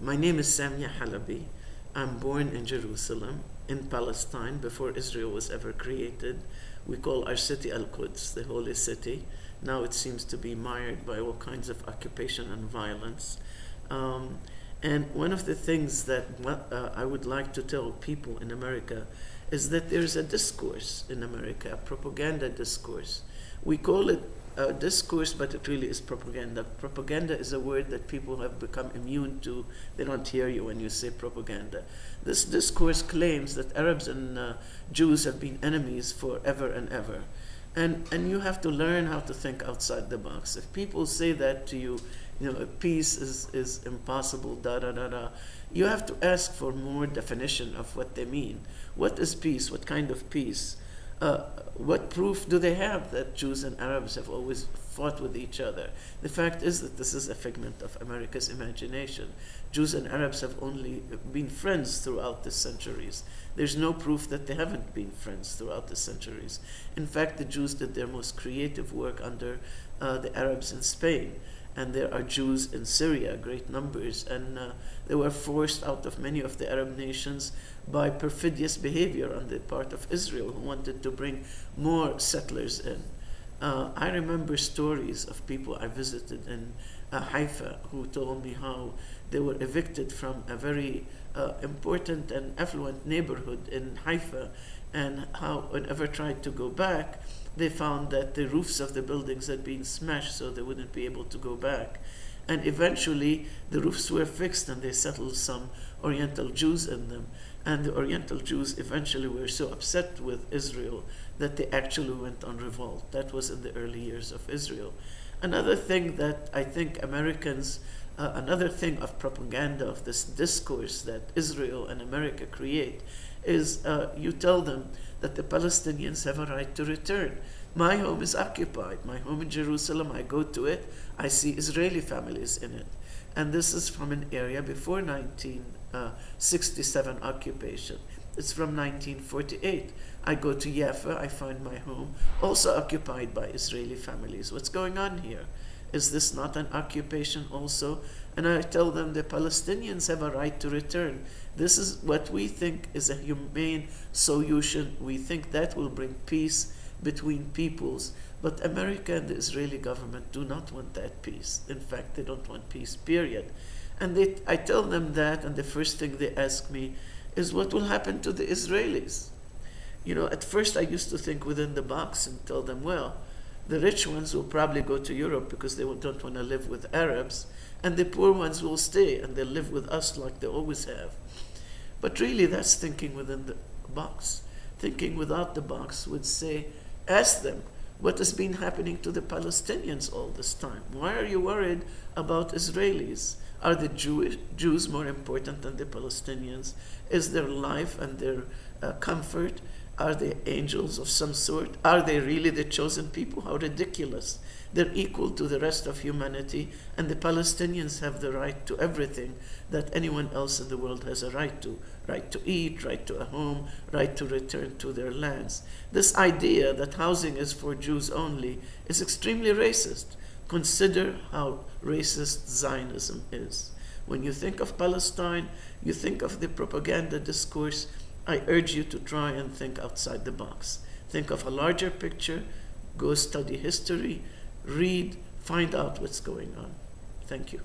My name is Samia Halaby. I'm born in Jerusalem, in Palestine, before Israel was ever created. We call our city Al-Quds, the holy city. Now it seems to be mired by all kinds of occupation and violence. And one of the things that I would like to tell people in America is that there's a discourse in America, a propaganda discourse. We call it discourse, but it really is propaganda. Propaganda is a word that people have become immune to. They don't hear you when you say propaganda. This discourse claims that Arabs and Jews have been enemies forever and ever. And you have to learn how to think outside the box. If people say that to you, peace is impossible, da-da-da-da, you have to ask for more definition of what they mean. What is peace? What kind of peace? What proof do they have that Jews and Arabs have always fought with each other? The fact is that this is a figment of America's imagination. Jews and Arabs have only been friends throughout the centuries. There's no proof that they haven't been friends throughout the centuries. In fact, the Jews did their most creative work under the Arabs in Spain. And there are Jews in Syria, great numbers, and they were forced out of many of the Arab nations by perfidious behavior on the part of Israel, who wanted to bring more settlers in. I remember stories of people I visited in Haifa who told me how they were evicted from a very important and affluent neighborhood in Haifa, and how whenever tried to go back, they found that the roofs of the buildings had been smashed, so they wouldn't be able to go back. And eventually, the roofs were fixed, and they settled some Oriental Jews in them. And the Oriental Jews eventually were so upset with Israel that they actually went on revolt. That was in the early years of Israel. Another thing that I think Americans, another thing of propaganda, of this discourse that Israel and America create, is you tell them that the Palestinians have a right to return. My home is occupied. My home in Jerusalem, I go to it, I see Israeli families in it. And this is from an area before 1967 occupation. It's from 1948. I go to Jaffa, I find my home also occupied by Israeli families. What's going on here? Is this not an occupation also? And I tell them the Palestinians have a right to return. This is what we think is a humane solution. We think that will bring peace between peoples. But America and the Israeli government do not want that peace. In fact, they don't want peace, period. And I tell them that, and the first thing they ask me is, what will happen to the Israelis? At first I used to think within the box and tell them, well, the rich ones will probably go to Europe because they don't want to live with Arabs, and the poor ones will stay and they'll live with us like they always have. But really, that's thinking within the box. Thinking without the box would say, ask them, what has been happening to the Palestinians all this time? Why are you worried about Israelis? Are the Jews more important than the Palestinians? Is their life and their comfort, are they angels of some sort? Are they really the chosen people? How ridiculous. They're equal to the rest of humanity, and the Palestinians have the right to everything that anyone else in the world has a right to. Right to eat, right to a home, right to return to their lands. This idea that housing is for Jews only is extremely racist. Consider how racist Zionism is. When you think of Palestine, you think of the propaganda discourse. I urge you to try and think outside the box. Think of a larger picture, go study history, read, find out what's going on. Thank you.